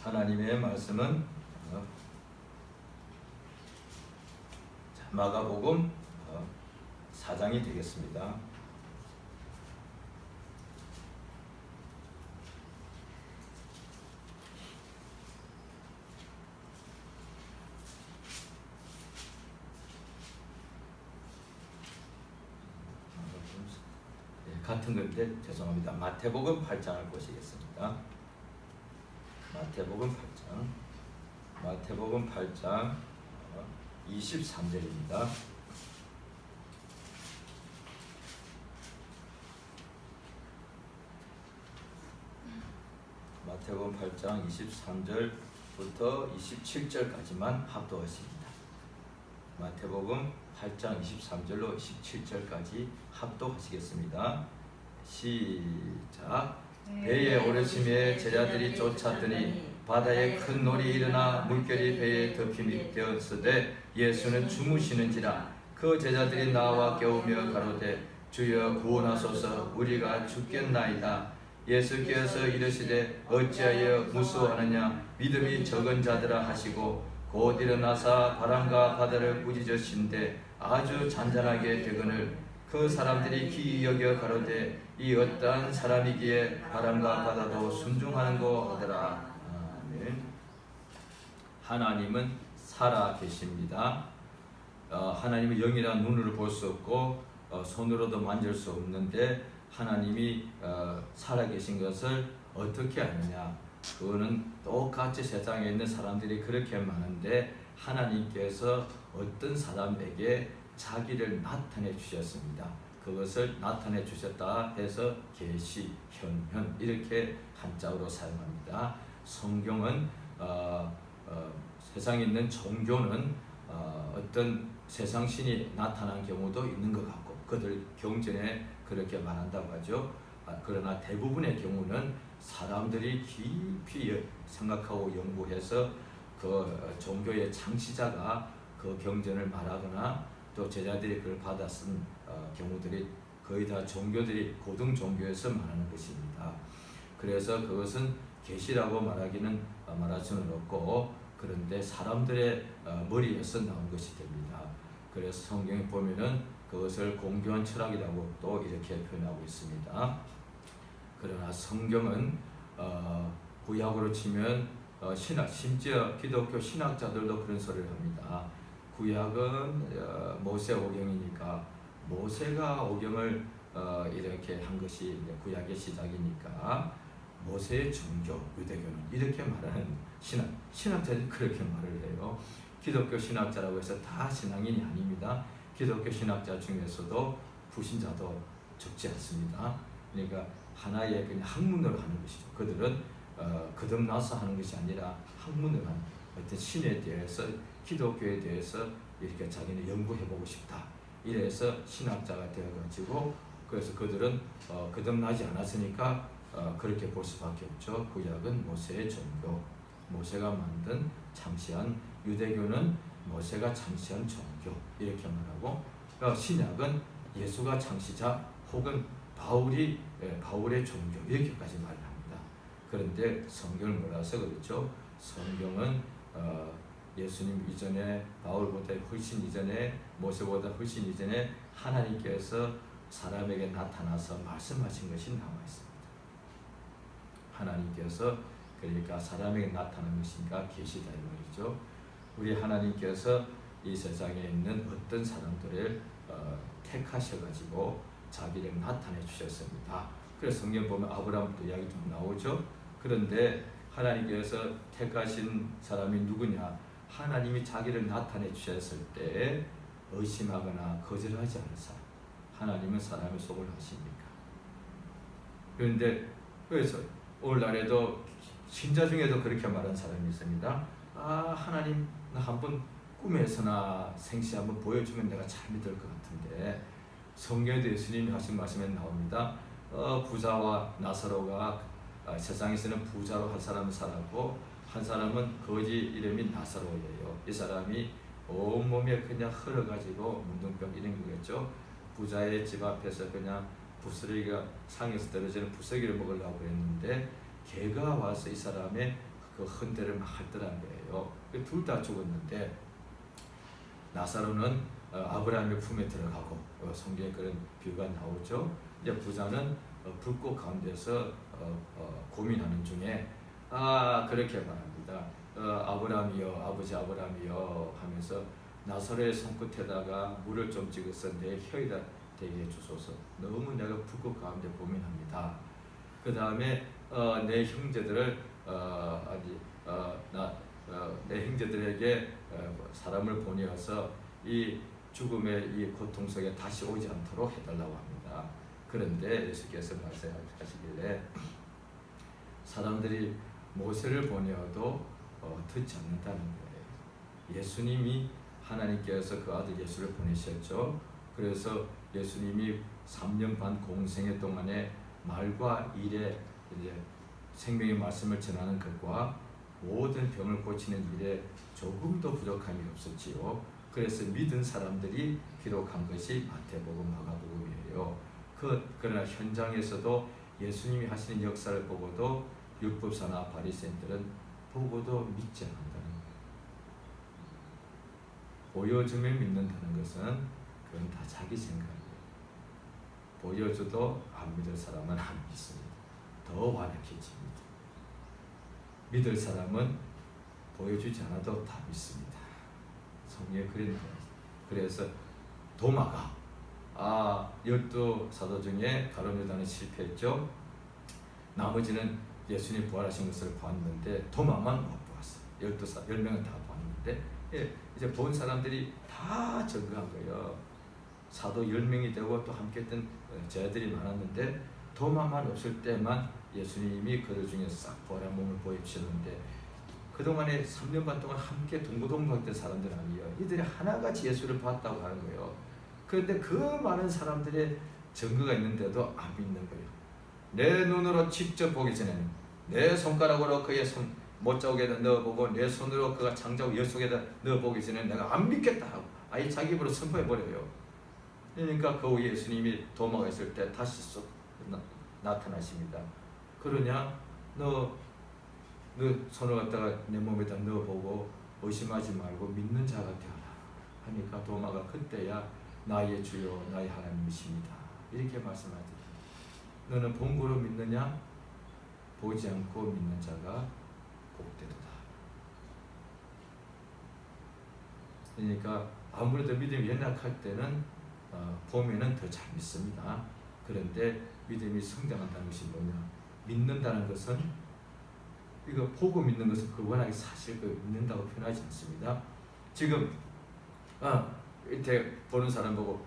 하나님의 말씀은 마가복음 4장이 되겠습니다. 같은 건데 죄송합니다. 마태복음 8장을 보시겠습니다. 마태복음 8장 23절입니다. 마태복음 8장 23절부터 27절까지만 합독하십니다. 마태복음 8장 23절로 27절까지 합독하시겠습니다. 시작. 배에 오르심에 제자들이 쫓았더니 바다에 큰 놀이 일어나 물결이 배에 덮임이 되었으되 예수는 주무시는지라. 그 제자들이 나와 깨우며 가로되 주여 구원하소서 우리가 죽겠나이다. 예수께서 이르시되 어찌하여 무수하느냐 믿음이 적은 자들아 하시고 곧 일어나사 바람과 바다를 꾸짖으신데 아주 잔잔하게 되거늘 그 사람들이 기이 여겨 가로되 이 어떠한 사람이기에 바람과 바다도 순종하는 거 하더라. 아멘. 하나님은 살아 계십니다. 하나님은 영이란 눈으로 볼 수 없고 손으로도 만질 수 없는데 하나님이 살아 계신 것을 어떻게 아느냐? 그거는 똑같이 세상에 있는 사람들이 그렇게 많은데 하나님께서 어떤 사람에게 자기를 나타내 주셨습니다. 그것을 나타내 주셨다 해서 계시, 현 이렇게 한자어로 사용합니다. 성경은 세상에 있는 종교는 어떤 세상 신이 나타난 경우도 있는 것 같고 그들 경전에 그렇게 말한다고 하죠. 그러나 대부분의 경우는 사람들이 깊이 생각하고 연구해서 그 종교의 창시자가 그 경전을 말하거나 또 제자들이 그걸 받아 쓴 경우들이 거의 다 종교들이 고등 종교에서 말하는 것입니다. 그래서 그것은 계시라고 말할 수는 없고 그런데 사람들의 머리에서 나온 것이 됩니다. 그래서 성경에 보면은 그것을 공교한 철학이라고 또 이렇게 표현하고 있습니다. 그러나 성경은 구약으로 치면 심지어 기독교 신학자들도 그런 소리를 합니다. 구약은 모세 오경이니까 모세가 오경을 이렇게 한 것이 구약의 시작이니까 모세의 종교, 유대교는 이렇게 말하는 신학자들이 그렇게 말을 해요. 기독교 신학자라고 해서 다 신앙인이 아닙니다. 기독교 신학자 중에서도 불신자도 적지 않습니다. 그러니까 하나의 그냥 학문으로 하는 것이죠. 그들은 거듭나서 하는 것이 아니라 학문으로 하는 어떤 신에 대해서 기독교에 대해서 이렇게 자기는 연구해보고 싶다. 이래서 신학자가 되어가지고 그래서 그들은 거듭나지 않았으니까 그렇게 볼 수밖에 없죠. 구약은 모세의 종교, 모세가 만든 창시한 유대교는 모세가 창시한 종교 이렇게 말하고 신약은 예수가 창시자 혹은 바울의 종교 이렇게까지 말을 합니다. 그런데 성경을 몰라서 그렇죠. 성경은 예수님 이전에 바울보다 훨씬 이전에 모세보다 훨씬 이전에 하나님께서 사람에게 나타나서 말씀하신 것이 나와 있습니다. 하나님께서 그러니까 사람에게 나타난 것인가 계시다 이 말이죠. 우리 하나님께서 이 세상에 있는 어떤 사람들을 택하셔가지고 자기를 나타내 주셨습니다. 그래서 성경 보면 아브라함도 이야기 좀 나오죠. 그런데 하나님께서 택하신 사람이 누구냐? 하나님이 자기를 나타내 주셨을 때 의심하거나 거절하지 않은 사람. 하나님은 사람의 속을 아십니까? 그런데 그래서 오늘날에도 신자 중에도 그렇게 말한 사람이 있습니다. 하나님 나 한번 꿈에서나 생시 한번 보여주면 내가 잘 믿을 것 같은데 성경에도 예수님이 하신 말씀에 나옵니다. 부자와 나사로가 세상에서는 부자로 한 사람은 살았고 한 사람은 거지 이름이 나사로예요. 이 사람이 온몸에 그냥 흘러가지고 문둥병 이런 거겠죠. 부자의 집 앞에서 그냥 부스러기가 상에서 떨어지는 부스러기를 먹으려고 했는데 개가 와서 이 사람의 그 헌대를 막 했더란 거예요. 둘 다 죽었는데 나사로는 아브라함의 품에 들어가고 성경에 그런 비유가 나오죠. 이제 부자는 불꽃 가운데서 고민하는 중에 그렇게 말합니다. 아브라함이여, 아버지 아브라함이여 하면서 나사로의 손끝에다가 물을 좀 찍어서 내 혀에다 대게 해주소서. 너무 내가 불꽃 가운데 고민합니다. 그 다음에 내 형제들을 내 형제들에게 사람을 보내어서 이 죽음의 이 고통 속에 다시 오지 않도록 해달라고 합니다. 그런데 예수께서 말씀하시길래 사람들이 모세를 보내어도 듣지 않는다는 거예요. 예수님이 하나님께서 그 아들 예수를 보내셨죠. 그래서 예수님이 3년 반 공생애 동안에 말과 일에 이제 생명의 말씀을 전하는 것과 모든 병을 고치는 일에 조금도 부족함이 없었지요. 그래서 믿은 사람들이 기록한 것이 마태복음, 마가복음이에요. 그러나 현장에서도 예수님이 하시는 역사를 보고도 율법사나 바리새인들은 보고도 믿지 않는다는 거예요. 보여주면 믿는다는 것은 그건 다 자기 생각이에요. 보여줘도 안 믿을 사람은 안 믿습니다. 더 완악해집니다. 믿을 사람은 보여주지 않아도 다 믿습니다. 성경에 그런 거예요. 그래서 도마가 12사도 중에 가룟 유다는 실패했죠. 나머지는 예수님 부활하신 것을 봤는데 도마만 못 보았어요. 10명은 다 봤는데 이제 본 사람들이 다 증거한 거예요. 사도 10명이 되고 또 함께했던 제자들이 많았는데 도마만 없을 때만 예수님이 그들 중에 싹 부활한 몸을 보여주셨는데 그동안에 3년 반 동안 함께 동고동락했던 사람들 아니에요. 이들이 하나같이 예수를 봤다고 하는 거예요. 그런데 그 많은 사람들의 증거가 있는데도 안 믿는 거예요. 내 눈으로 직접 보기 전에는 내 손가락으로 그의 못자국에다 넣어보고 내 손으로 그가 장자국 열 속에다 넣어보기 전에 내가 안 믿겠다 하고 아예 자기 입으로 선포해버려요. 그러니까 그 후에 예수님이 도마가 있을 때 다시 쏙 나타나십니다. 그러냐? 너 손을 갖다가 내 몸에다 넣어보고 의심하지 말고 믿는 자가 되어라 하니까 도마가 그때야 나의 주요 나의 하나님이십니다. 이렇게 말씀하죠. 너는 본고로 믿느냐? 보지 않고 믿는 자가 복되도다. 그러니까 아무래도 믿음이 연약할 때는 보면은 더 잘 믿습니다. 그런데 믿음이 성장한다는 것이 뭐냐? 믿는다는 것은 이거 보고 믿는 것은 그 워낙에 사실 믿는다고 표현하지 않습니다. 지금 이렇게 보는 사람 보고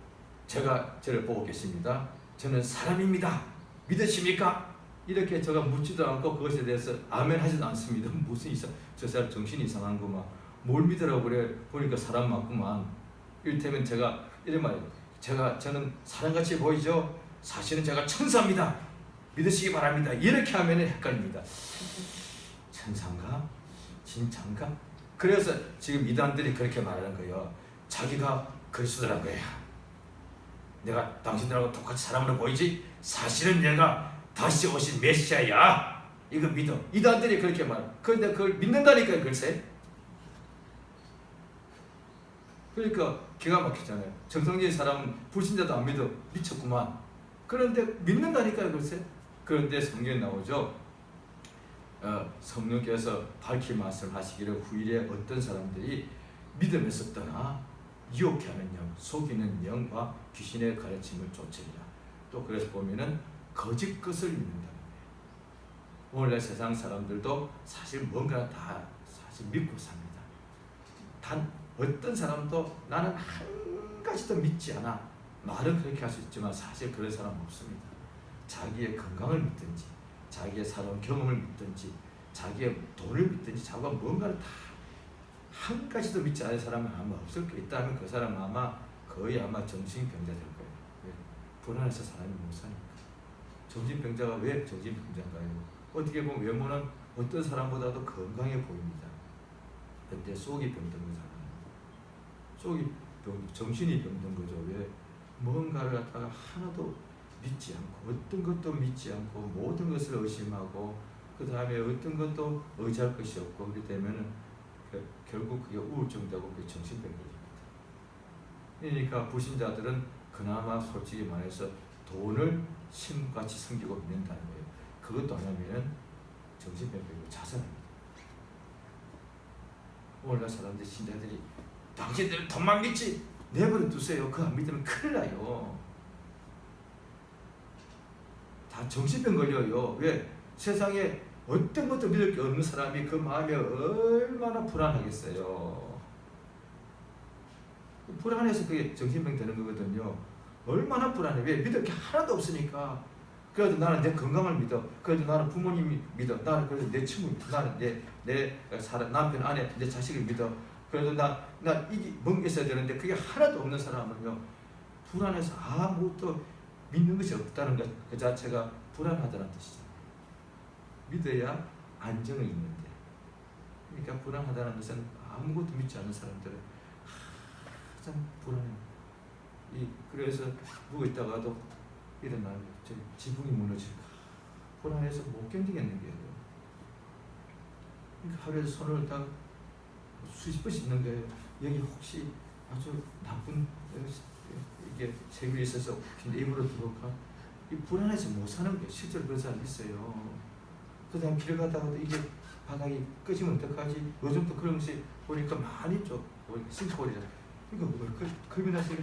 제가 저를 보고 계십니다. 저는 사람입니다. 믿으십니까? 이렇게 제가 묻지도 않고 그것에 대해서 아멘 하지도 않습니다. 무슨 저 사람 정신이 이상한구만. 뭘 믿으라고 그래? 보니까 사람 맞구만. 이를테면 제가 이런 말이에요. 저는 사람같이 보이죠? 사실은 제가 천사입니다. 믿으시기 바랍니다. 이렇게 하면 헷갈립니다. 천사인가? 진짜인가? 그래서 지금 이단들이 그렇게 말하는 거예요. 자기가 그리스도란 거야. 내가 당신들하고 똑같이 사람으로 보이지? 사실은 내가 다시 오신 메시아야. 이거 믿어. 이단들이 그렇게 말해. 그런데 그걸 믿는다니까요, 글쎄. 그러니까 기가 막히잖아요. 정상적인 사람은 불신자도 안 믿어. 미쳤구만. 그런데 믿는다니까요, 글쎄. 그런데 성경에 나오죠. 성령께서 밝히 말씀하시기를 후일에 어떤 사람들이 믿음에서 떠나 유혹해 하는 영, 속이는 영과 귀신의 가르침을 쫓으리라. 또 그래서 보면은 거짓 것을 믿는다는 거예요. 오늘날 세상 사람들도 사실 뭔가 다 사실 믿고 삽니다. 단 어떤 사람도 나는 한 가지도 믿지 않아. 말은 그렇게 할 수 있지만 사실 그런 사람 없습니다. 자기의 건강을 믿든지 자기의 살아온 경험을 믿든지 자기의 돈을 믿든지 자기가 뭔가를 다 한 가지도 믿지 않은 사람은 아마 없을 거 있다면 그 사람은 거의 정신병자 될 거예요. 왜? 불안해서 사람이 못 사니까. 정신병자가 왜 정신병자인가요? 어떻게 보면 외모는 어떤 사람보다도 건강해 보입니다. 근데 속이 병든 거잖아요. 정신이 병든 거죠. 왜? 뭔가를 갖다가 하나도 믿지 않고 어떤 것도 믿지 않고 모든 것을 의심하고 그 다음에 어떤 것도 의지할 것이 없고 그렇게 되면은 결국 그게 우울증 되고 그게 정신병이 됩니다. 그러니까 불신자들은 그나마 솔직히 말해서 돈을 신같이 섬기고 믿는다는 거예요. 그것도 아니면 정신병이고 자살합니다. 오늘날 사람들 신자들이 당신들 돈만 믿지 내버려 두세요. 그거 안 믿으면 큰일 나요. 다 정신병 걸려요. 왜? 세상에 어떤 것도 믿을 게 없는 사람이 그 마음이 얼마나 불안하겠어요. 불안해서 그게 정신병 되는 거거든요. 얼마나 불안해. 왜? 믿을 게 하나도 없으니까. 그래도 나는 내 건강을 믿어. 그래도 나는 부모님이 믿어. 나는 그래도 내 친구 믿어. 나는 내 사람, 남편, 아내, 내 자식을 믿어. 그래도 나 이게 뭔가 있어야 되는데 그게 하나도 없는 사람은요. 불안해서 아무것도 믿는 것이 없다는 것 그 자체가 불안하다는 뜻이잖아요. 믿어야 안정을 있는데. 그러니까 불안하다는 것은 아무것도 믿지 않는 사람들은 가장 불안해요. 그래서 누워 있다가도 일어나는 지붕이 무너질까 불안해서 못 견디겠는 거예요. 그러니까 하루에 손을 딱 수십 번 씻는 거예요. 여기 혹시 아주 나쁜 이게 세균이 있어서 내 입으로 들어올까? 이 불안해서 못 사는 거예요. 실제로 그런 사람이 있어요. 그 다음 길 가다가도 이게 바닥이 꺼지면 어떡하지? 요즘도 그런 것이 보니까 많이 있죠. 싱크홀이잖아. 그러니까 겁이 나서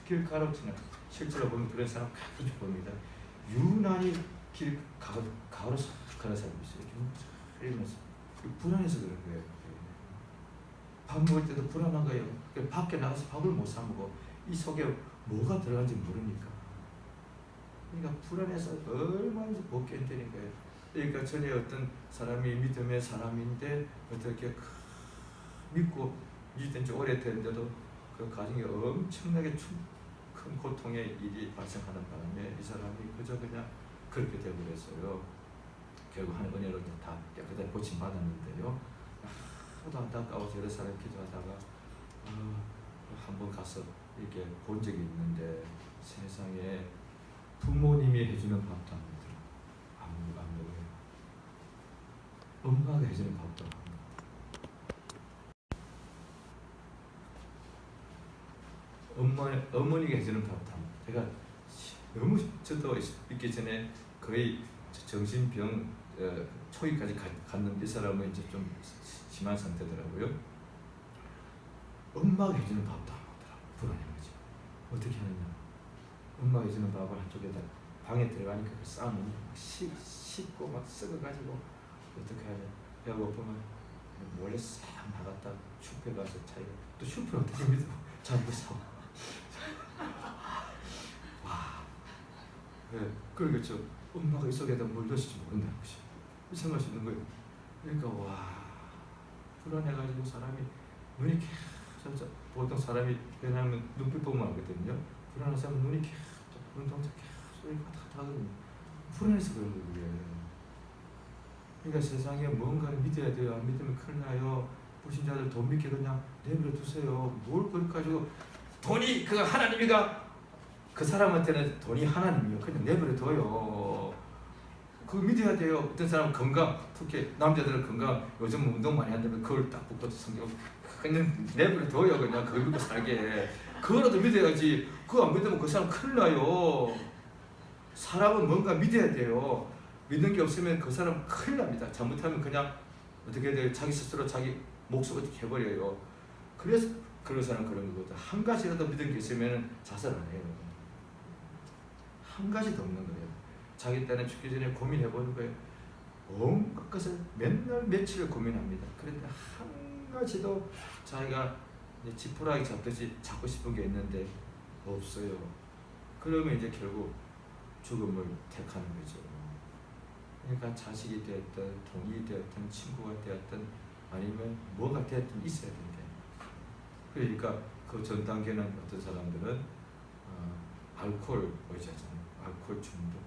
길 가로지나 실제로 보면 그런 사람 가끔씩 봅니다. 유난히 길 가로서 가는 사람이 있어요. 이러면서 불안해서 그런 거예요. 밥 먹을 때도 불안한 거예요. 밖에 나가서 밥을 못 사 먹어. 이 속에 뭐가 들어간지 모르니까. 그러니까 불안해서 얼마나 못 견디는 거예요. 그러니까 전에 어떤 사람이 믿음의 사람인데 어떻게 믿고 믿은 지 오래됐는데도 그 가정에 엄청나게 큰 고통의 일이 발생하는 바람에 이 사람이 그저 그냥 그렇게 되어버렸어요. 결국 하는 은혜로 다 깨끗하게 고침받았는데요. 하도 안타까워서 여러 사람 기도하다가 한번 가서 이렇게 본 적이 있는데 세상에 부모님이 해주는 밥도 안 먹어요. 엄마가 해주는 밥도 안 먹어요. 어머니가 해주는 밥도 안 먹어요. 제가 너무 저도 있기 전에 거의 정신병 초기까지 갔는데 이 사람은 이제 좀 심한 상태더라고요. 엄마가 해주는 밥도 안 먹더라고요. 불안한 거죠. 어떻게 하느냐. 엄마가 해주는 밥을 한쪽에다 방에 들어가니까 그 싸놓으면 막 씻고 막 썩어가지고 어떻게 하냐. 배가 고프면 몰래 싹 나갔다 슈퍼에 가서 자기가 또 슈퍼를 어떻게 믿어. 자기가 사고. 와. 네, 그러겠죠. 엄마가 이 속에다 뭘 넣을지 모른다는 것이 이상할 수 있는 거예요. 그러니까 와 불안해가지고 사람이 눈이 계속 보통 사람이 왜냐하면 눈빛 보면 알거든요. 불안한 사람은 눈이 계속 운동자 계속 이렇게 하거든요. 불안해서 그런 거예요. 그러니까 세상에 뭔가를 믿어야 돼요. 안 믿으면 큰일 나요. 불신자들 돈 믿게 그냥 내버려 두세요. 뭘 그걸 가지고 돈이 그 하나님이가 그 사람한테는 돈이 하나님이요. 그냥 내버려 둬요. 그거 믿어야 돼요. 어떤 사람은 건강, 특히 남자들은 건강, 요즘 운동 많이 한다면 그걸 딱 붙고 성경 그냥 내버려 둬요. 그냥 그걸 믿고 살게. 그거라도 믿어야지. 그거 안 믿으면 그 사람 큰일 나요. 사람은 뭔가 믿어야 돼요. 믿는 게 없으면 그 사람 큰일 납니다. 잘못하면 그냥 어떻게 돼요? 자기 스스로 자기 목숨을 어떻게 해버려요. 그래서 그런 사람 그런 거거든. 한 가지라도 믿은 게 있으면 자살 안 해요. 한 가지도 없는 거예요. 자기 딴에 죽기 전에 고민해보는 거예요. 온갖 것을 맨날 며칠을 고민합니다. 그런데 한 가지도 자기가 지푸라기 잡듯이 잡고 싶은 게 있는데 없어요. 그러면 이제 결국 죽음을 택하는 거죠. 그러니까 자식이 되었든 돈이 되었든 친구가 되었든 아니면 뭐가 되었든 있어야 된다. 그러니까 그 전 단계는 어떤 사람들은 알코올 의자잖아요. 알코올 중독.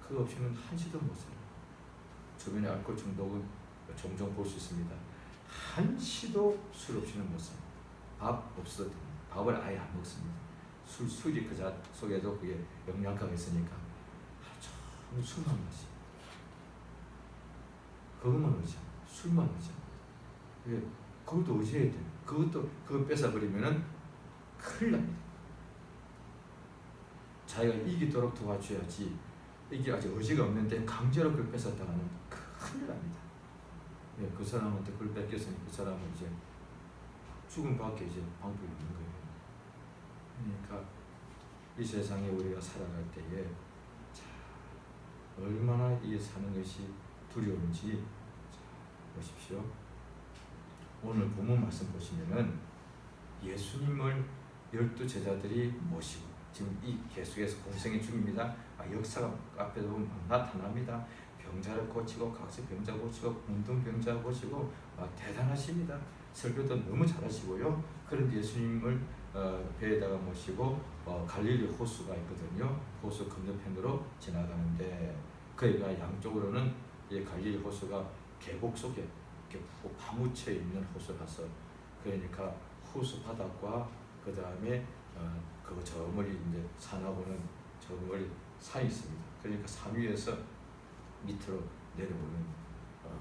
그거 없이는 한시도 못 살아요. 주변에 알코올 중독은 종종 볼 수 있습니다. 한시도 술 없이는 못 살아요. 밥 없어도 밥을 아예 안 먹습니다. 술이 그 속에도 그게 영양가가 있으니까 하루 종일 술만 마시. 그것만 의지, 술만 의지. 예, 그것도 의지해야 돼. 그거 뺏어버리면은 큰일 납니다. 자기가 이기도록 도와줘야지. 이게 아직 의지가 없는데 강제로 그걸 뺏었다가는 큰일 납니다. 예, 그 사람한테 그걸 뺏겼으니 그 사람은 이제 죽음밖에 이제 방법이 없는 거예요. 그러니까 이 세상에 우리가 살아갈 때에 자, 얼마나 이 사는 것이 두려운지 자, 보십시오. 오늘 본문 말씀 보시면은 예수님을 12제자들이 모시고 지금 이 계속해서 공생의 중입니다. 역사가 앞에도 보면 나타납니다. 병자를 고치고 각세 병자 고치고 운동병자 고치고 대단하십니다. 설교도 너무 잘하시고요. 그런데 예수님을 배에다가 모시고 갈릴리 호수가 있거든요. 호수 건너편으로 지나가는데 그가 양쪽으로는 이 갈릴리 호수가 계곡 속에 이렇게 파묻혀 있는 호수라서 그러니까 호수 바닥과 그 다음에 저 멀리 이제 산하고는 저 멀리 산이 있습니다. 그러니까 산 위에서 밑으로 내려오는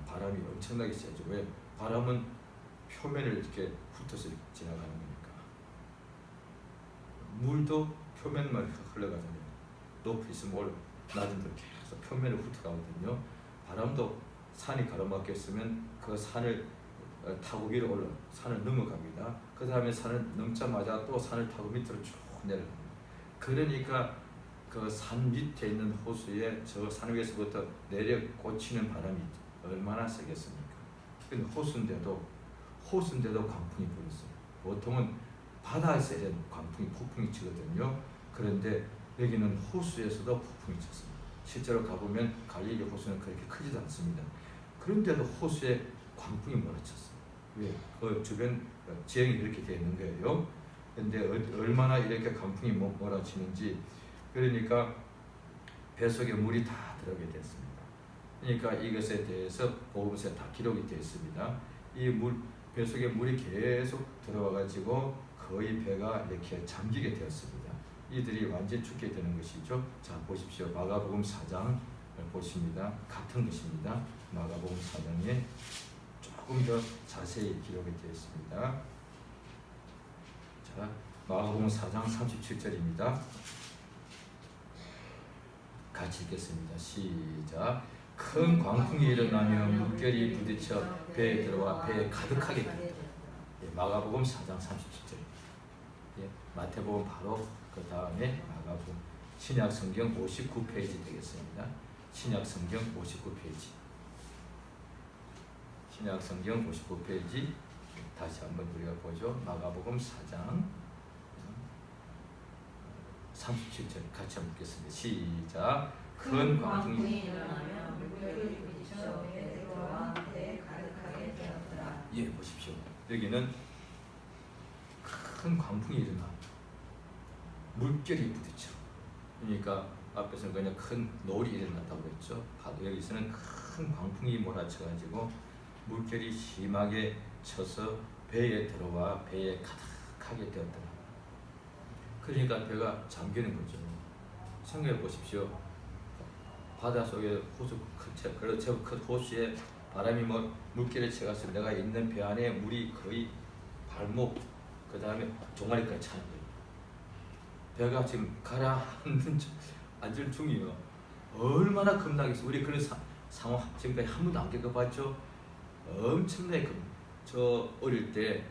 바람이 엄청나게 세죠. 왜? 바람은 표면을 이렇게 훑어서 지나가는 거니까. 물도 표면만 흘러가잖아요. 높이 있으면 올라, 낮은 데 계속 표면을 훑어가거든요. 바람도 산이 가로막혀 있으면 그 산을 타고 위로 올라 산을 넘어갑니다. 그 다음에 산을 넘자마자 또 산을 타고 밑으로 쭉 내려갑니다. 그러니까 그 산 밑에 있는 호수에 저 산 위에서부터 내려 꽂히는 바람이 얼마나 세겠습니까? 근데 호수인데도 광풍이 불었어요. 보통은 바다에서 이런 광풍이 폭풍이 치거든요. 그런데 여기는 호수에서도 폭풍이 쳤습니다. 실제로 가보면 갈릴리 호수는 그렇게 크지도 않습니다. 그런데도 호수에 광풍이 몰아쳤어요. 왜? 그 주변 지형이 이렇게 되어 있는 거예요. 그런데 얼마나 이렇게 광풍이 몰아치는지 그러니까 배 속에 물이 다 들어가게 됐습니다. 그러니까 이것에 대해서 복음서에 다 기록이 되어 있습니다. 배 속에 물이 계속 들어와가지고 거의 배가 이렇게 잠기게 되었습니다. 이들이 완전히 죽게 되는 것이죠. 자 보십시오. 마가복음 4장 보십니다. 같은 것입니다. 마가복음 4장에 조금 더 자세히 기록이 되어 있습니다. 자 마가복음 4장 37절입니다. 같이 읽겠습니다. 시작. 큰 광풍이 일어나며 물결이 부딪혀 배에 들어와 배에 가득하게 됩니다. 마가복음 4장 37절. 마태복음 바로 그 다음에 마가복음 신약성경 59페이지 되겠습니다. 신약성경 59페이지. 신약성경 59페이지 다시 한번 우리가 보죠. 마가복음 4장 37절 같이 한번 읽겠습니다. 시작. 큰 광풍이 일어나며 물결이 부딪혀 배에 들어와 배에 가득하게 되었더라. 예, 보십시오. 여기는 큰 광풍이 일어나 물결이 부딪혀. 그러니까 앞에서는 그냥 큰 노을이 일어났다고 했죠. 여기서는 큰 광풍이 몰아쳐가지고 물결이 심하게 쳐서 배에 들어와 배에 가득하게 되었더라. 그러니까 배가 잠기는 거죠. 생각해 보십시오. 바닷속에 호수 큰 호수에 바람이 물결에 쳐가서 내가 있는 배 안에 물이 거의 발목 그 다음에 종아리까지 차는 거예요. 배가 지금 가라앉는 앉을 중이에요. 얼마나 겁나겠어. 우리 그런 상황 지금까지 한 번도 안 겪어봤죠. 엄청나게 저 어릴 때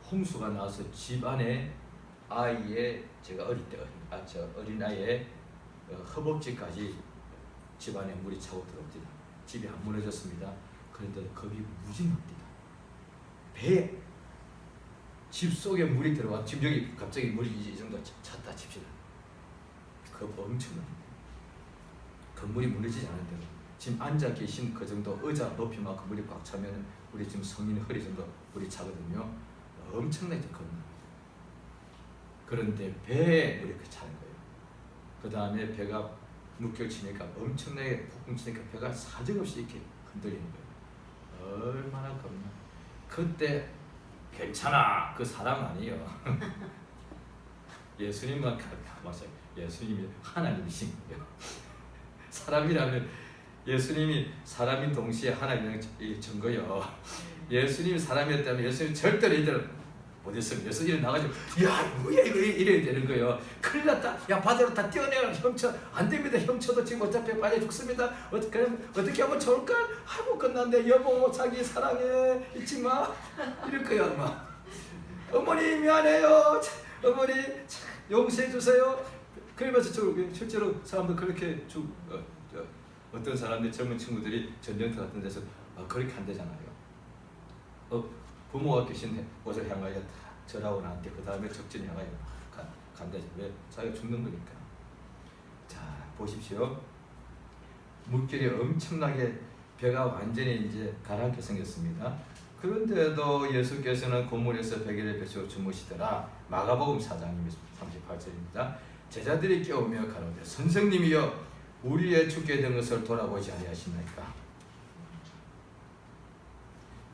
홍수가 나서 집 안에 아이의 제가 어릴 때 저 어린 아이의 허벅지까지 집 안에 물이 차고 들어옵니다. 집이 안 무너졌습니다. 그런데도 겁이 무지 납니다. 배에 집 속에 물이 들어와 지금 여기 갑자기 물이 이 정도 찼다 칩시다. 겁 엄청납니다. 건물이 무너지지 않은데도 지금 앉아 계신 그 정도 의자 높이만큼 물이 꽉 차면 우리 지금 성인 허리 정도 물이 차거든요. 엄청나게 겁나. 그런데 배에 물이 차는 거예요. 그 다음에 배가 물결 치니까 엄청나게 폭풍 치니까 배가 사정없이 이렇게 흔들리는 거예요. 얼마나 겁나. 그때 괜찮아. 그 사람 아니에요. 예수님만 가만히 예수님이 하나님이신 거예요. 사람이라면 예수님이 사람인 동시에 하나님의 증거요. 예수님이 사람이었다면 예수님 절대로 이들 못했으면 예수님이 나가지고 야 뭐야 이거 이래야 되는 거예요. 큰일 났다. 야 바다로 다 뛰어내라. 형처 안 됩니다. 형처도 지금 어차피 빠져 죽습니다. 어떻게 하면 좋을까? 아이고 끝났네. 여보 자기 사랑해 잊지 마. 이럴 거야 아마. 어머니 미안해요. 어머니 용서해 주세요. 그러면서 실제로 사람들 그렇게 어떤 사람들 젊은 친구들이 전쟁터 같은 데서 그렇게 한대잖아요. 부모가 계신 곳을 향하여 절하고 나한테 그 다음에 적진을 향하여 간대죠. 왜? 자기가 죽는 거니까. 자 보십시오. 물길이 엄청나게 배가 완전히 이제 가라앉게 생겼습니다. 그런데도 예수께서는 고물에서 베개를 펴시고 주무시더라. 마가복음 4장 38절입니다. 제자들이 깨우며 가로되 선생님이여 우리의 죽게 된 것을 돌아보지 아니하십니까?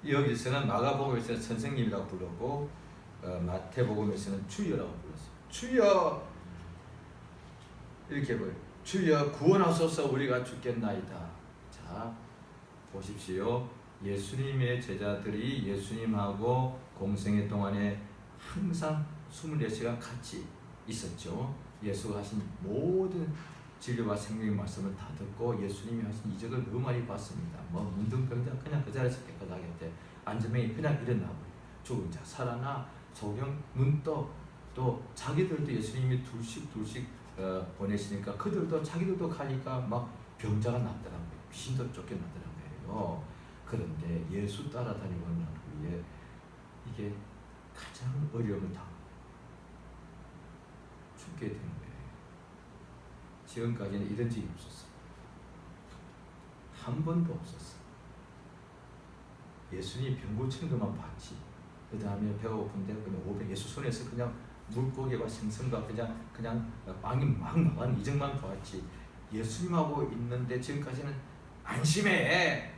여기서는 마가복음에서는 선생님이라고 부르고 마태복음에서는 주여라고 불렀어요. 주여 이렇게 보여요. 주여 구원하소서 우리가 죽겠나이다. 자 보십시오. 예수님의 제자들이 예수님하고 공생애 동안에 항상 24시간 같이 있었죠. 예수가 하신 모든 진리와 생명의 말씀을 다 듣고 예수님이 하신 이적을 너무 많이 봤습니다. 문둥병자 그냥 그 자리에서 깨끗하게 안전병이 그냥 일어나고 죽은 자 살아나 소경 눈떠 또 자기들도 예수님이 둘씩 보내시니까 그들도 자기들도 가니까 막 병자가 났더라고요. 귀신도 쫓겨나더라고요. 그런데 예수 따라다니고 난 후에 이게 가장 어려움을 당하고 죽게 되는 거예요. 지금까지는 이런 적이 없었어요. 한 번도 없었어요. 예수님이 병 고치는 것만 봤지. 그 다음에 배가 고픈데 그냥 500 예수 손에서 그냥 물고기와 생선과 그냥 빵이 막 나가는 이정만 보았지. 예수님하고 있는데 지금까지는 안심해.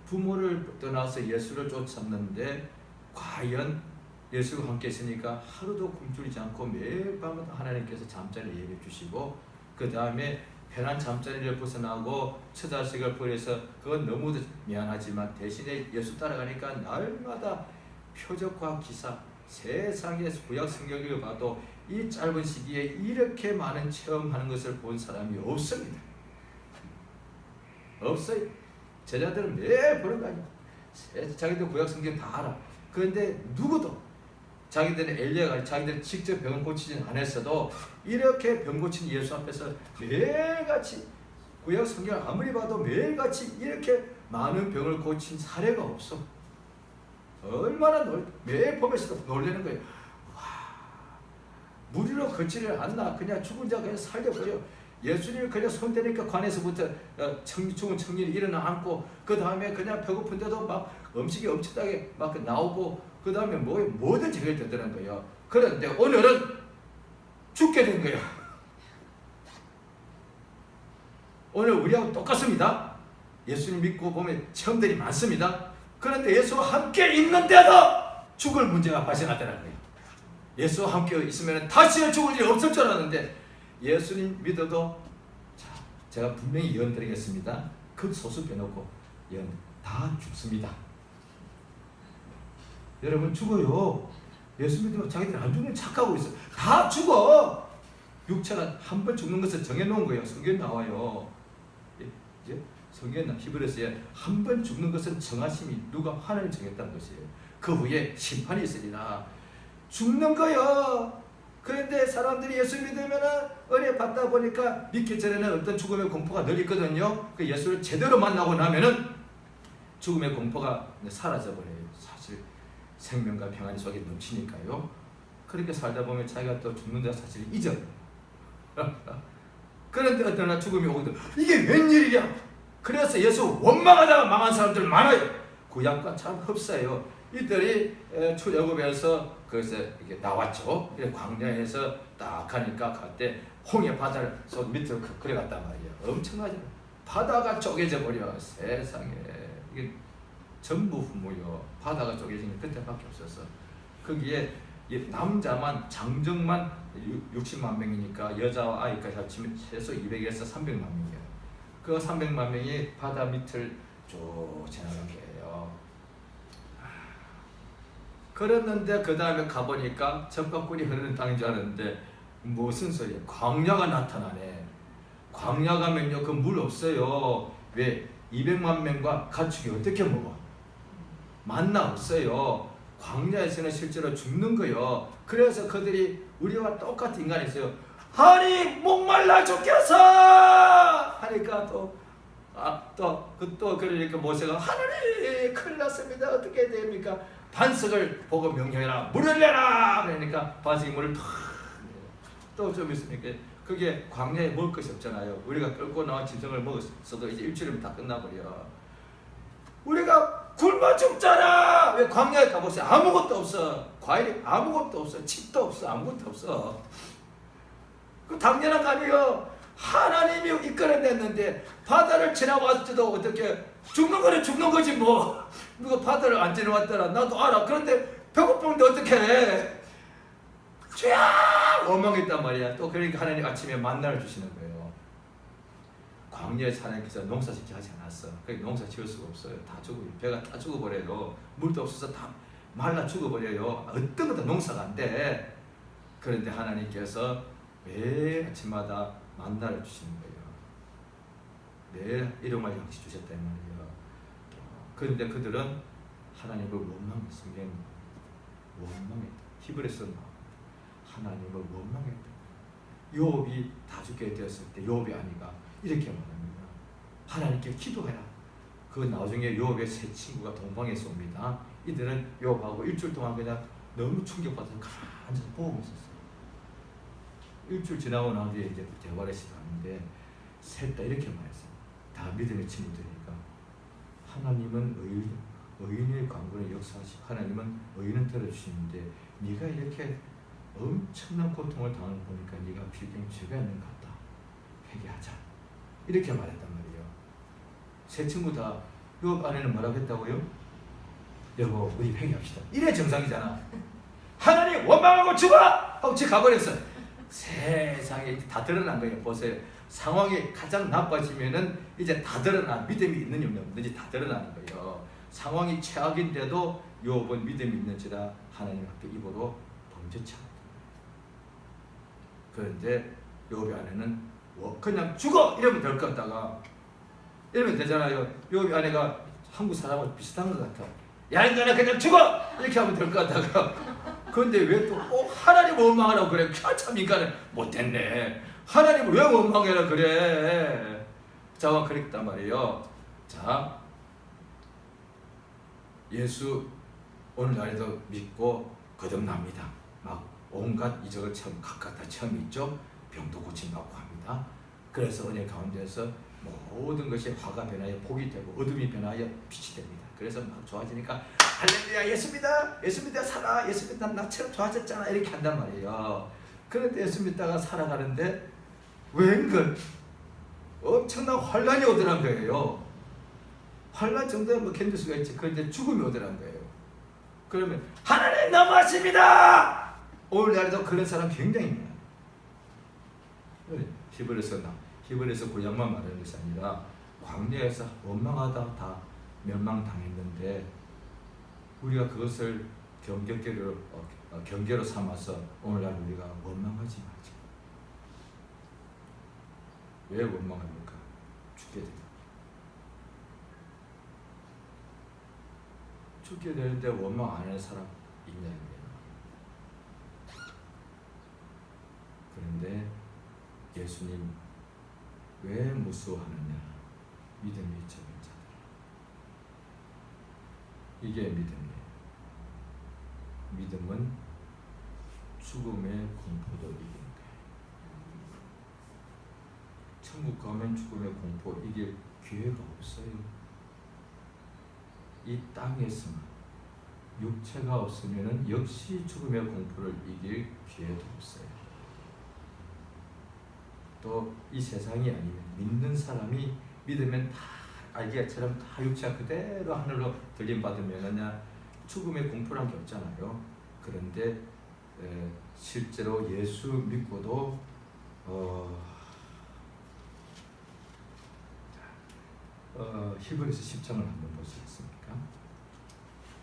부모를 떠나서 예수를 쫓았는데 과연 예수와 함께 있으니까 하루도 굶주리지 않고 매일 밤마다 하나님께서 잠자리를 예배해 주시고 그 다음에 편한 잠자리를 벗어나고 처자식을 버려서 그건 너무도 미안하지만 대신에 예수 따라가니까 날마다 표적과 기사 세상의 구약 성경을 봐도 이 짧은 시기에 이렇게 많은 체험하는 것을 본 사람이 없습니다. 없어요. 제자들은 매일 보는 거 아니야. 자기들 구약 성경 다 알아. 그런데 누구도 자기들은 엘리야가 자기들 직접 병을 고치진 않았어도 이렇게 병 고친 예수 앞에서 매일같이 구약 성경 아무리 봐도 매일같이 이렇게 많은 병을 고친 사례가 없어. 얼마나 매일 보면서도 놀라는 거예요. 와, 무리로 걷지를 않나. 그냥 죽은 자 그냥 살려버려. 예수님이 그냥 손대니까 관에서부터 죽은 청년이 일어나 앉고 그 다음에 그냥 배고픈데도 막 음식이 엄청나게 막 나오고 그 다음에 뭐든지 해결되더라는 거예요. 그런데 오늘은 죽게 된 거예요. 오늘 우리하고 똑같습니다. 예수님 믿고 보면 체험들이 많습니다. 그런데 예수와 함께 있는데도 죽을 문제가 발생하더라는 거예요. 예수와 함께 있으면 다시는 죽을 일이 없을 줄 알았는데 예수님 믿어도 자, 제가 분명히 예언드리겠습니다. 극소수 빼놓고 예언 다 죽습니다. 여러분 죽어요. 예수 믿으면 자기들 안 죽는 착하고 있어. 다 죽어. 육체가 한 번 죽는 것을 정해놓은 거예요. 성경에 나와요. 성경에 히브리서에 한 번 죽는 것은 정하심이 누가 하나님이 정했다는 것이에요. 그 후에 심판이 있으리라. 죽는 거요. 그런데 사람들이 예수 믿으면 은혜 받다 보니까 믿기 전에는 어떤 죽음의 공포가 늘 있거든요. 그 예수를 제대로 만나고 나면은 죽음의 공포가 사라져버려요. 사실 생명과 평안이 속에 넘치니까요. 그렇게 살다 보면 자기가 또 죽는다 사실을 잊어요. 그런데 어떤 날 죽음이 오거든. 이게 웬일이냐? 그래서 예수 원망하다가 망한 사람들 많아요. 구약과 참 흡사해요. 이들이 출애굽에서 거기서 이렇게 나왔죠. 광야에서 딱 가니까 갈때 홍해 바다를 손 밑으로 그래 갔단 말이에요. 엄청나죠. 바다가 쪼개져 버려. 세상에 이게 전부 후무요. 바다가 쪼개진 게 그때밖에 없었어. 거기에 남자만 장정만 60만 명이니까 여자와 아이까지 합치면 최소 200에서 300만 명이에요. 그 300만 명이 바다 밑을 쭉 지나간 거예요. 그랬는데 그 다음에 가보니까 적과꿀이 흐르는 땅인 줄 알았는데 무슨 소리야? 광야가 나타나네. 광야 가면요 그 물 없어요. 왜? 200만 명과 가축이 어떻게 먹어? 만나 없어요. 광야에서는 실제로 죽는 거요. 그래서 그들이 우리와 똑같은 인간이었어요. 아니 목말라 죽겠어 하니까 또 그러니까 모세가 하나님 큰일 났습니다. 어떻게 됩니까? 반석을 보고 명령해라. 물을 내라. 그러니까 반석이 물을 또 좀 있으니까 그게 광야에 먹을 것이 없잖아요. 우리가 끌고 나온 짐승을 먹었어도 이제 일주일이면 다 끝나버려. 우리가 굶어 죽잖아. 왜 광야에 가보세요. 아무것도 없어. 과일이 아무것도 없어. 칩도 없어. 아무것도 없어. 그 당연한 거 아니에요. 하나님이 이끌어냈는데 바다를 지나왔을 때도 어떻게 죽는 거는 죽는 거지 뭐. 누가 바다를 안 지나왔더라 나도 알아. 그런데 배고픈데 어떻게 해. 쫙 원망했단 말이야. 또 그러니까 하나님 아침에 만나를 주시는 거예요. 광야에서 하나님께서 농사짓게 하지 않았어. 그러니까 농사 지을 수가 없어요. 다 죽어요. 배가 다 죽어버려요. 물도 없어서 다 말라 죽어버려요. 어떤 것도 농사가 안 돼. 그런데 하나님께서 매일 아침마다 만나를 주시는 거예요. 매일 일용할 양식 주셨단 말이에요. 그런데 그들은 하나님을 원망했습니다. 원망했다. 히브리서 하나님을 원망했다. 요업이 다 죽게 되었을 때 요업이 아니가 이렇게 말합니다. 하나님께 기도해라. 그 나중에 요업의 세 친구가 동방에서 옵니다. 이들은 요업하고 일주일 동안 그냥 너무 충격받아서 가만히 앉아서 보고 있었어요. 일주일 지나고 난 뒤에 이제 대화를 시작하는데 셋 다 이렇게 말했어요. 다 믿음의 친구들이니까 하나님은 의인의 강구를 역사하시고 하나님은 의인을 들어주시는데 네가 이렇게 엄청난 고통을 당하는 거 보니까 네가 필경이 죄가 있는 것 같다. 회개하자. 이렇게 말했단 말이에요. 세 친구 다 요 안에는 뭐라고 했다고요? 여보 우리 회개합시다. 이래 정상이잖아. 하나님 원망하고 죽어! 하고 집 가버렸어. 세상에 다 드러난 거예요. 보세요. 상황이 가장 나빠지면은 이제 다 드러나. 믿음이 있는지 없는지 다 드러나는 거예요. 상황이 최악인데도 요업은 믿음이 있는지라 하나님 앞에 입으로 범죄치 않았다. 그런데 요업의 아내는 그냥 죽어! 이러면 될 것 같다가 이러면 되잖아요. 요업의 아내가 한국 사람하고 비슷한 것 같아. 야 인간아 그냥 죽어! 이렇게 하면 될 것 같다가 그런데 왜 또 꼭 하나님 원망하라고 그래? 참 인간은 못됐네. 하나님을 왜 원망해라 그래? 자, 그랬단 말이에요. 자, 예수 오늘날에도 믿고 거듭납니다. 막 온갖 이적을 처음 각각 다 처음 있죠. 병도 고침받고 합니다. 그래서 은혜 가운데서 모든 것이 화가 변하여 복이 되고 어둠이 변하여 빛이 됩니다. 그래서 막 좋아지니까 할렐루야 예수 믿어 예수 믿어 살아 예수 믿어 나처럼 좋아졌잖아 이렇게 한단 말이에요. 그런데 예수 믿다가 살아가는데 웬걸 엄청난 환란이 오더란 거예요. 환란 정도에 뭐 견딜 수가 있지. 그런데 죽음이 오더란 거예요. 그러면 하나님 너무하십니다. 오늘날에도 그런 사람 굉장히 많아요. 히브리서 구약만 말하는 것이 아니라 광야에서 원망하다 다 멸망당했는데 우리가 그것을 경계로 삼아서 오늘날 우리가 원망하지 말자. 왜 원망합니까? 죽게 됩니다. 죽게 되는데 원망 안 하는 사람 있냐는 그런데 예수님 왜 무수하느냐? 믿음이 적은 자들. 이게 믿음이에요. 믿음은 죽음의 공포도 이기는 거예요. 천국 가면 죽음의 공포 이길 기회가 없어요. 이 땅에서만 육체가 없으면 역시 죽음의 공포를 이길 기회도 없어요. 또 이 세상이 아니면 믿는 사람이 믿으면 다 알기처럼 다 육체가 그대로 하늘로 들림받으면 죽음의 공포란 게 없잖아요. 그런데 실제로 예수 믿고도 히브리서 10장을 한번 보시겠습니까?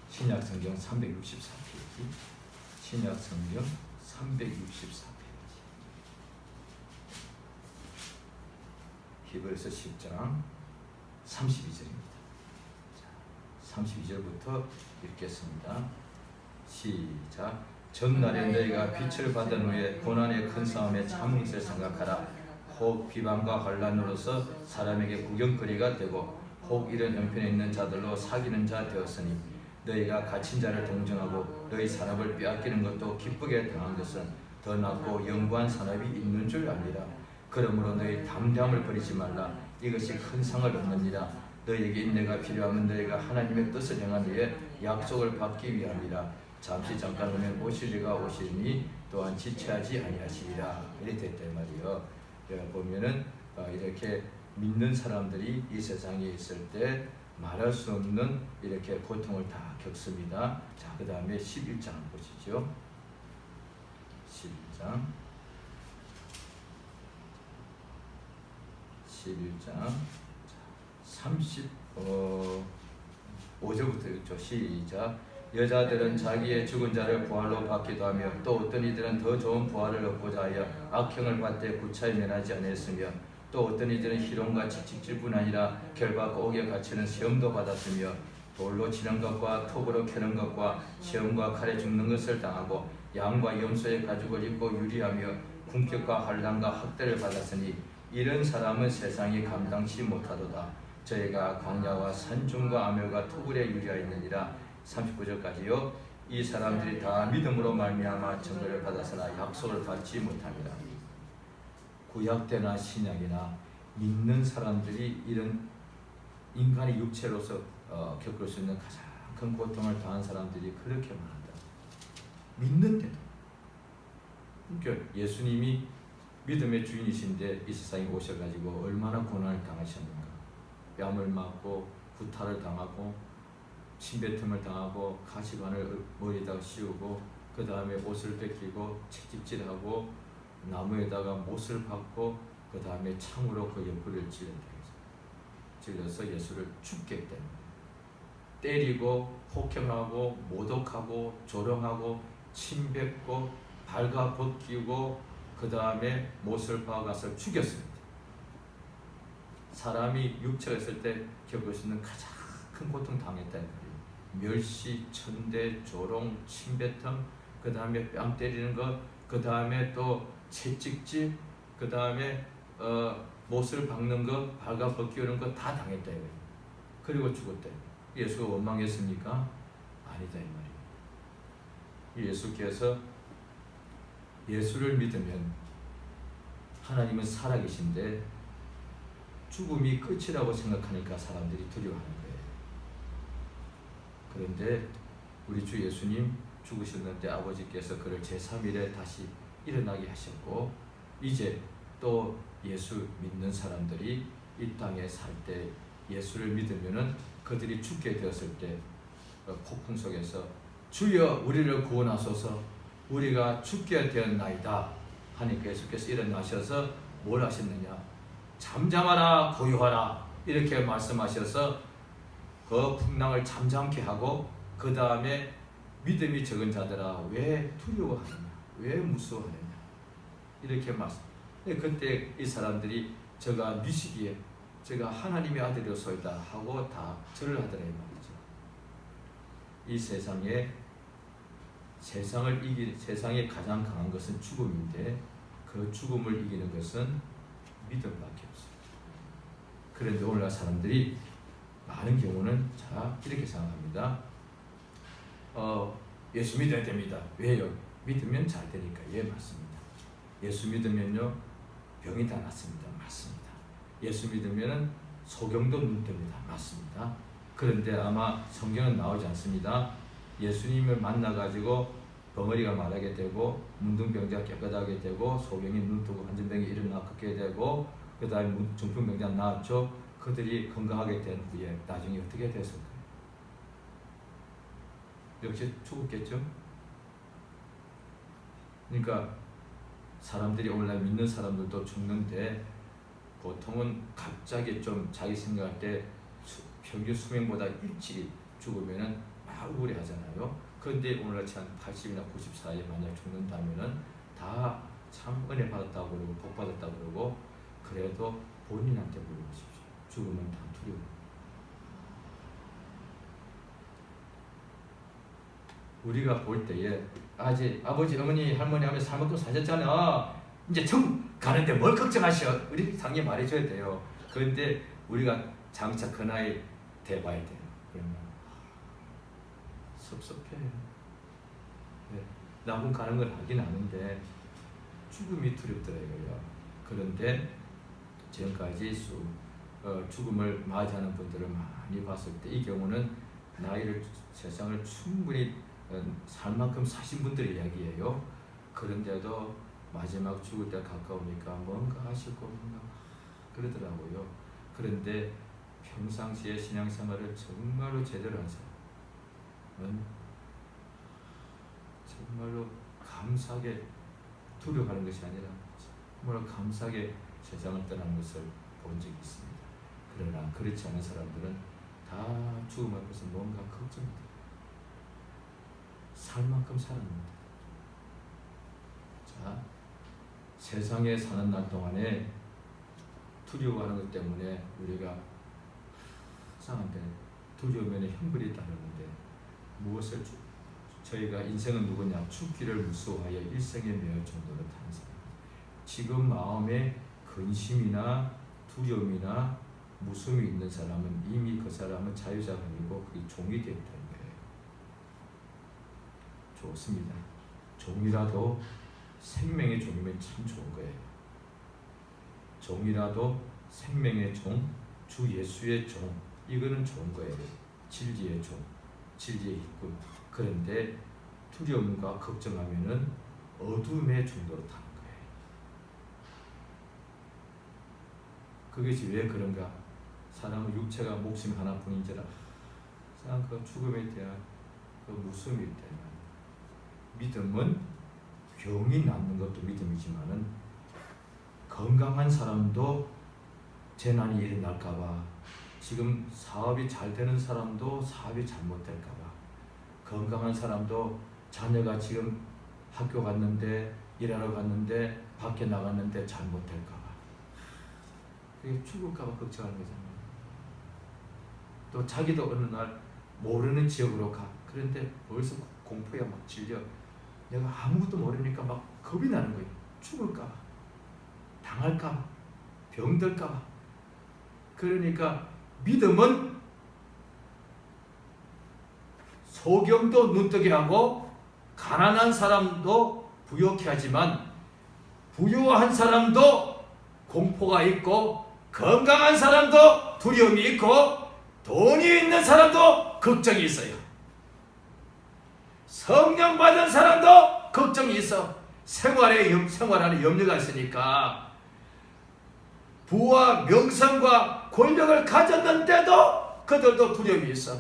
신약 성경 364페이지. 신약 성경 364페이지. 히브리서 10장 32절입니다. 32절부터 읽겠습니다. 시작. 전날에 너희가 빛을 받은 후에 고난의 큰 싸움에 참은 것을 생각하라. 혹 비방과 환난으로서 사람에게 구경거리가 되고 혹 이런 형편에 있는 자들로 사귀는 자 되었으니 너희가 갇힌 자를 동정하고 너희 산업을 빼앗기는 것도 기쁘게 당한 것은 더 낫고 영구한 산업이 있는 줄 아니라. 그러므로 너희 담대함을 버리지 말라. 이것이 큰 상을 얻느니라. 너희에게 인내가 필요하면 너희가 하나님의 뜻을 행한 후에 약속을 받기 위함이라. 잠시 잠깐 오면 오시리가 오시니 또한 지체하지 아니하시리라. 이렇게 됐다 말이요. 보면은 이렇게 믿는 사람들이 이 세상에 있을 때 말할 수 없는 이렇게 고통을 다 겪습니다. 자, 그 다음에 11장 보시죠. 11장 35절부터 읽죠. 시작. 여자들은 자기의 죽은 자를 부활로 받기도 하며 또 어떤 이들은 더 좋은 부활을 얻고자 하여 악형을 받되 구차히 면하지 아니했으며 또 어떤 이들은 희롱과 채찍질뿐 아니라 결박과 옥에 갇히는 시험도 받았으며 돌로 치는 것과 톱으로 캐는 것과 시험과 칼에 죽는 것을 당하고 양과 염소의 가죽을 입고 유리하며 궁격과 환난과 학대를 받았으니 이런 사람은 세상이 감당치 못하도다. 저희가 광야와 산중과 암혈과 토굴에 유리하였느니라. 39절까지요. 이 사람들이 다 믿음으로 말미암아 증거를 받았으나 약속을 받지 못합니다. 구약 때나 신약이나 믿는 사람들이 이런 인간의 육체로서 겪을 수 있는 가장 큰 고통을 당한 사람들이 그렇게 많다. 믿는데도. 그러니까 예수님이 믿음의 주인이신데 이 세상에 오셔가지고 얼마나 고난을 당하셨는가. 뺨을 맞고 구타를 당하고 침뱉음을 당하고 가시관을 머리에다가 씌우고 그 다음에 옷을 뺏기고 채찍질하고 나무에다가 못을 박고 그 다음에 창으로 그 옆구리를 찔러서 예수를 죽게 했다. 때리고 폭행하고 모독하고 조롱하고 침뱉고 발가 벗기고 그 다음에 못을 박아서 죽였습니다. 사람이 육체가 있을 때 겪을 수 있는 가장 큰 고통 당했다는 거예요. 멸시, 천대, 조롱, 침뱉음, 그 다음에 뺨 때리는 것, 그 다음에 또 채찍질, 그 다음에 못을 박는 것, 발가 벗기는 것 다 당했다 이거예요. 그리고 죽었다. 예수가 원망했습니까? 아니다 이 말이에요. 예수께서 예수를 믿으면 하나님은 살아계신데 죽음이 끝이라고 생각하니까 사람들이 두려워하는 거예요. 그런데 우리 주 예수님 죽으셨는데 아버지께서 그를 제3일에 다시 일어나게 하셨고 이제 또 예수 믿는 사람들이 이 땅에 살 때 예수를 믿으면은 그들이 죽게 되었을 때 폭풍 속에서 주여 우리를 구원하소서 우리가 죽게 되었나이다 하니까 예수께서 일어나셔서 뭘 하셨느냐 잠잠하라 고요하라 이렇게 말씀하셔서 그 풍랑을 잠잠케 하고 그 다음에 믿음이 적은 자들아 왜 두려워하느냐 왜 무서워하느냐 이렇게 말씀. 그때 이 사람들이 저가 미시기에 제가 하나님의 아들이었소이다 하고 다 절을 하더라 이 말이죠. 이 세상에 가장 강한 것은 죽음인데 그 죽음을 이기는 것은 믿음밖에 없어요. 그런데 오늘날 사람들이 많은 경우는 자 이렇게 생각합니다. 예수 믿어야 됩니다. 왜요? 믿으면 잘 되니까. 예, 맞습니다. 예수 믿으면요 병이 다 낫습니다. 맞습니다. 예수 믿으면 소경도 눈 뜹니다. 맞습니다. 그런데 아마 성경은 나오지 않습니다. 예수님을 만나가지고 벙어리가 말하게 되고 문둥병자가 깨끗하게 되고 소경이 눈 뜨고 환전병이 일어나 걷게 되고 그 다음에 중풍병자 나왔죠. 그들이 건강하게 된 후에 나중에 어떻게 됐을까요? 역시 죽었겠죠? 그러니까 사람들이 오늘날 믿는 사람들도 죽는데 보통은 갑자기 좀 자기 생각할 때 평균 수명보다 일찍 죽으면은 막 우울해하잖아요. 그런데 오늘같이 한 80이나 90 사이에 만약 죽는다면은 다 참 은혜 받았다고 그러고 복 받았다고 그러고, 그래도 본인한테 물어보십시오. 죽으면 다 두려워. 우리가 볼 때에 아버지 어머니 할머니 하면서 살 먹고 사셨잖아, 이제 천국 가는데 뭘 걱정하셔, 우리 상에 말해줘야 돼요. 그런데 우리가 장차 그 나이 돼봐야 돼요. 그러면 섭섭해요. 네. 남은 가는 걸 하긴 아는데 죽음이 두렵더라고요. 그런데 지금까지 죽음을 맞이하는 분들을 많이 봤을 때 이 경우는 세상을 충분히 살 만큼 사신 분들의 이야기예요. 그런데도 마지막 죽을 때 가까우니까 뭔가 하시고 뭔가 그러더라고요. 그런데 평상시에 신앙생활을 정말로 제대로 한 사람은 정말로 감사하게, 두려워하는 것이 아니라 정말 감사하게 세상을 떠나는 것을 본 적이 있습니다. 그러나 그렇지 않은 사람들은 다 죽음 앞에서 뭔가 걱정이 돼요. 살 만큼 살았는데. 자, 세상에 사는 날 동안에 두려워하는 것 때문에 우리가 이상한데 두려우면 형벌이 따르는데, 무엇을 저희가 인생은 누구냐? 죽기를 무서워하여 일생에 매어 정도로 타는 사람. 지금 마음에 근심이나 두려움이나 무서움이 있는 사람은 이미 그 사람은 자유자가 아니고 그게 종이 되었다는 거예요. 좋습니다. 종이라도 생명의 종이면 참 좋은 거예요. 종이라도 생명의 종, 주 예수의 종, 이거는 좋은 거예요. 진리의 종, 진리의 일꾼. 그런데 두려움과 걱정하면은 어둠의 중도로 타는 거예요. 그것이 왜 그런가? 사람은 육체가 목숨 하나뿐인지라 그 죽음에 대한 그 무서움이 때문에, 믿음은 병이 낫는 것도 믿음이지만은 건강한 사람도 재난이 일어날까봐, 지금 사업이 잘 되는 사람도 사업이 잘못될까봐, 건강한 사람도 자녀가 지금 학교 갔는데 일하러 갔는데 밖에 나갔는데 잘못될까봐, 그게 죽을까봐 걱정하는 거잖아요. 또 자기도 어느 날 모르는 지역으로 가. 그런데 벌써 공포에 막 질려. 내가 아무것도 모르니까 막 겁이 나는 거예요. 죽을까봐, 당할까봐, 병들까봐. 그러니까 믿음은 소경도 눈뜨게 하고 가난한 사람도 부욕해 하지만 부유한 사람도 공포가 있고 건강한 사람도 두려움이 있고 돈이 있는 사람도 걱정이 있어요. 성령 받은 사람도 걱정이 있어. 생활하는 염려가 있으니까. 부와 명성과 권력을 가졌는데도 그들도 두려움이 있어.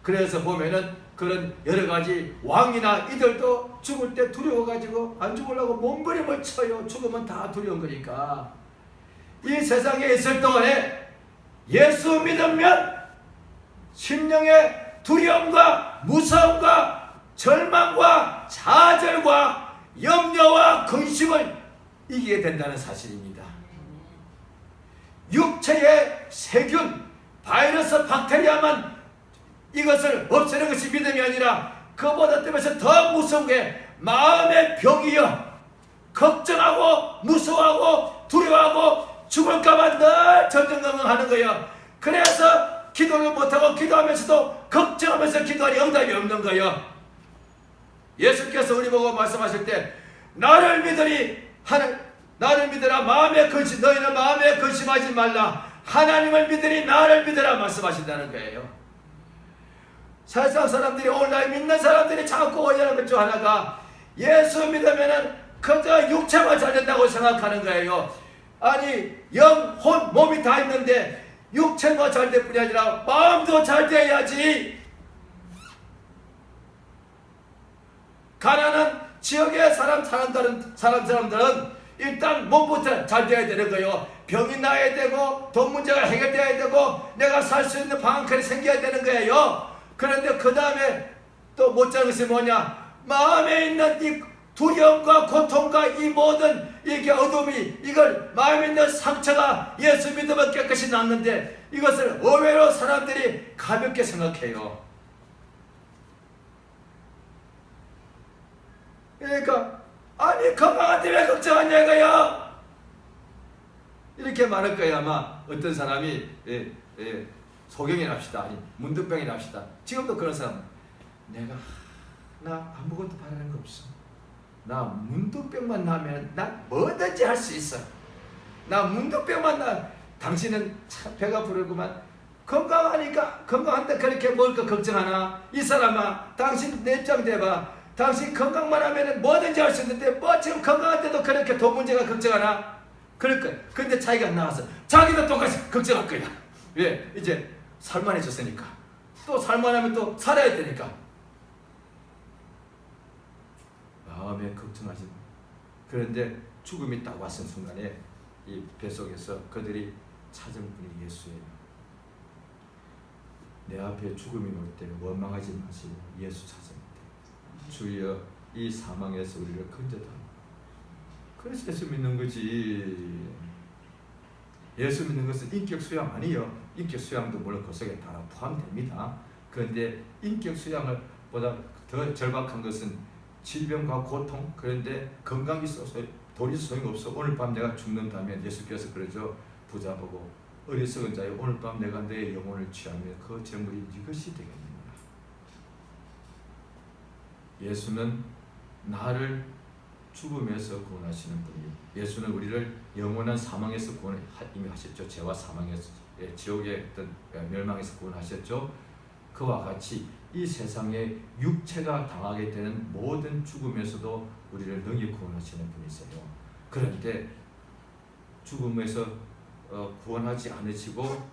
그래서 보면은 그런 여러 가지 왕이나 이들도 죽을 때 두려워가지고 안 죽으려고 몸부림을 쳐요. 죽으면 다 두려운 거니까. 이 세상에 있을 동안에 예수 믿으면 심령의 두려움과 무서움과 절망과 좌절과 염려와 근심을 이기게 된다는 사실입니다. 육체의 세균, 바이러스, 박테리아만 이것을 없애는 것이 믿음이 아니라 그보다 때문에 더 무서운 게 마음의 병이여. 걱정하고 무서워하고 두려워하고 죽을까봐 늘 전전긍긍하는 거예요. 그래서 기도를 못하고 기도하면서도 걱정하면서 기도하니 응답이 없는 거예요. 예수께서 우리 보고 말씀하실 때 나를 믿으라. 마음에 근심, 너희는 마음에 근심하지 말라. 하나님을 믿으니 나를 믿으라 말씀하신다는 거예요. 세상 사람들이, 오늘날 믿는 사람들이 자꾸 오해하는 것 중 하나가 예수 믿으면은 그저 육체만 잘 된다고 생각하는 거예요. 아니 영, 혼, 몸이 다 있는데 육체만 잘 될 뿐이 아니라 마음도 잘 돼야지. 가난한 지역의 사람들은 일단 몸부터 잘 돼야 되는 거예요. 병이 나야 되고 돈 문제가 해결돼야 되고 내가 살 수 있는 방안이 생겨야 되는 거예요. 그런데 그 다음에 또 못자는 것이 뭐냐? 마음에 있는 이 두려움과 고통과 이 모든 이게 어둠이 이걸 마음에 있는 상처가 예수 믿으면 깨끗이 낫는데 이것을 의외로 사람들이 가볍게 생각해요. 그러니까 아니 건강한데 왜 걱정하냐 이거야. 이렇게 말할 거야. 아마 어떤 사람이 소경이 납시다. 아니 문득병이 납시다. 지금도 그런 사람 나 아무것도 바라는 거 없어. 나 문득병만 나면 나 뭐든지 할 수 있어. 나 문득병만 나. 당신은 참 배가 부르구만. 건강하니까 건강한데 그렇게 먹을 거 걱정하나? 이 사람아 당신 내 입장 대봐. 당신 건강만 하면 뭐든지 할 수 있는데 뭐 지금 건강한데도 그렇게 돈 문제가 걱정하나? 그럴 거야. 근데 자기가 나와서 자기도 똑같이 걱정할 거야. 왜? 이제 살만해졌으니까. 또 살만하면 또 살아야 되니까. 마음에 걱정하지 마. 그런데 죽음이 딱 왔은 순간에 이 뱃속에서 그들이 찾은 분이 예수예요. 내 앞에 죽음이 올 때 원망하지 마시고 예수 찾습니다. 주여 이 사망에서 우리를 건져달라. 그래서 예수 믿는 거지. 예수 믿는 것은 인격 수양 아니에요. 인격 수양도 물론 그 속에 다 포함됩니다. 그런데 인격 수양을 보다 더 절박한 것은 질병과 고통. 그런데 건강이 있어서 돈이 소용없어. 오늘 밤 내가 죽는다면 예수께서 그러죠. 부자 보고 어리석은 자여 오늘 밤 내가 내 영혼을 취하면 그 재물이 네 것이 되겠느냐. 예수는 나를 죽음에서 구원하시는 분이에요. 예수는 우리를 영원한 사망에서 이미 하셨죠. 죄와 사망에서 지옥의 어떤 멸망에서 구원하셨죠. 그와 같이 이 세상에 육체가 당하게 되는 모든 죽음에서도 우리를 능히 구원하시는 분이세요. 그런데 죽음에서 구원하지 않으시고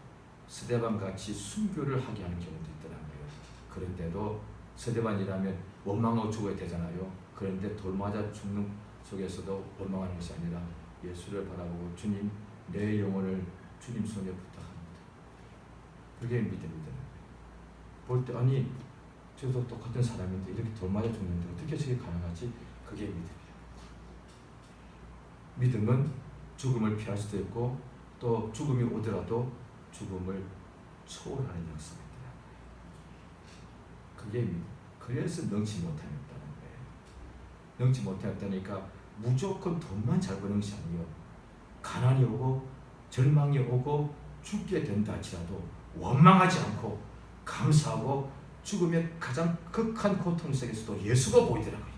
스데반같이 순교를 하게 하는 경우도 있더라고요. 그런데도 스데반이라면 원망하고 죽어야 되잖아요. 그런데 돌 맞아 죽는 속에서도 원망하는 것이 아니라 예수를 바라보고 주님 내 영혼을 주님 손에 부탁합니다. 그게 믿음이다. 볼 때 아니 저도 똑같은 사람인데 이렇게 돌 맞아 죽는데 어떻게 저게 가능하지? 그게 믿음이에요. 믿음은 죽음을 피할 수도 있고 또 죽음이 오더라도 죽음을 초월하는 역사입니다. 그게 믿음. 그래서 능치 못하였다는 거예요. 능치 못하였다니까 무조건 돈만 잘 버는 것이 아니에요. 가난이 오고 절망이 오고 죽게 된다 할지라도 원망하지 않고 감사하고 죽음의 가장 극한 고통 속에서도 예수가 보이더라고요.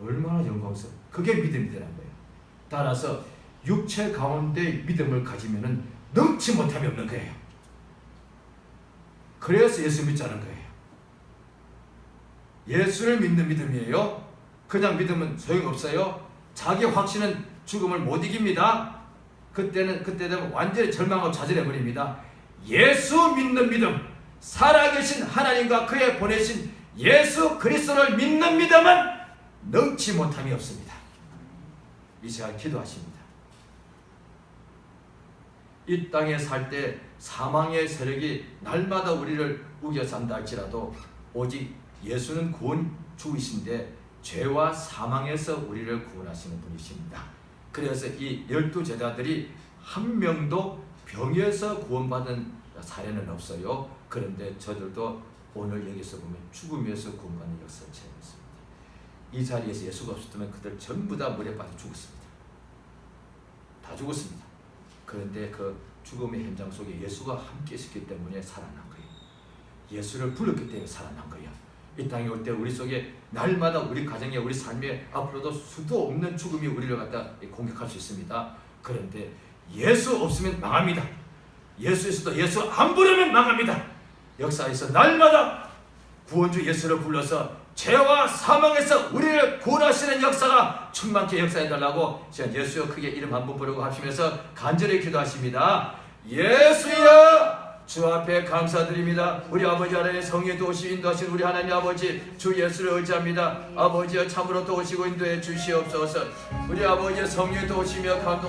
얼마나 영광스러워. 그게 믿음이더라는 거예요. 따라서 육체 가운데 믿음을 가지면은 능치 못함이 없는 거예요. 그래서 예수 믿자는 거예요. 예수를 믿는 믿음이에요. 그냥 믿으면 소용없어요. 자기 확신은 죽음을 못 이깁니다. 그때 되면 완전히 절망하고 좌절해버립니다. 예수 믿는 믿음, 살아계신 하나님과 그의 보내신 예수 그리스도를 믿는 믿음은 능치 못함이 없습니다. 이 시간 기도하십니다. 이 땅에 살 때 사망의 세력이 날마다 우리를 우겨서 한다 할지라도 오직 예수는 구원주이신데 죄와 사망에서 우리를 구원하시는 분이십니다. 그래서 이 12제자들이 한 명도 병에서 구원받은 사례는 없어요. 그런데 저들도 오늘 여기서 보면 죽음에서 구원받는 역사를 체험했습니다. 이 자리에서 예수가 없었다면 그들 전부 다 물에 빠져 죽었습니다. 다 죽었습니다. 그런데 그 죽음의 현장 속에 예수가 함께 있었기 때문에 살아난 거예요. 예수를 불렀기 때문에 살아난 거예요. 이 땅에 올 때 우리 속에 날마다 우리 가정에 우리 삶에 앞으로도 수도 없는 죽음이 우리를 갖다 공격할 수 있습니다. 그런데 예수 없으면 망합니다. 예수 있어도 예수 안 부르면 망합니다. 역사에서 날마다 구원주 예수를 불러서 죄와 사망에서 우리를 구원하시는 역사가 충만케 역사해달라고 예수여 크게 이름 한번 부르고 하시면서 간절히 기도하십니다. 예수여 주 앞에 감사드립니다. 우리 아버지 하나님 성령의 도우시 인도하신 우리 하나님 아버지 주 예수를 의지합니다. 아버지여 참으로 도우시고 인도해 주시옵소서. 우리 아버지의 성령의 도우시며 감동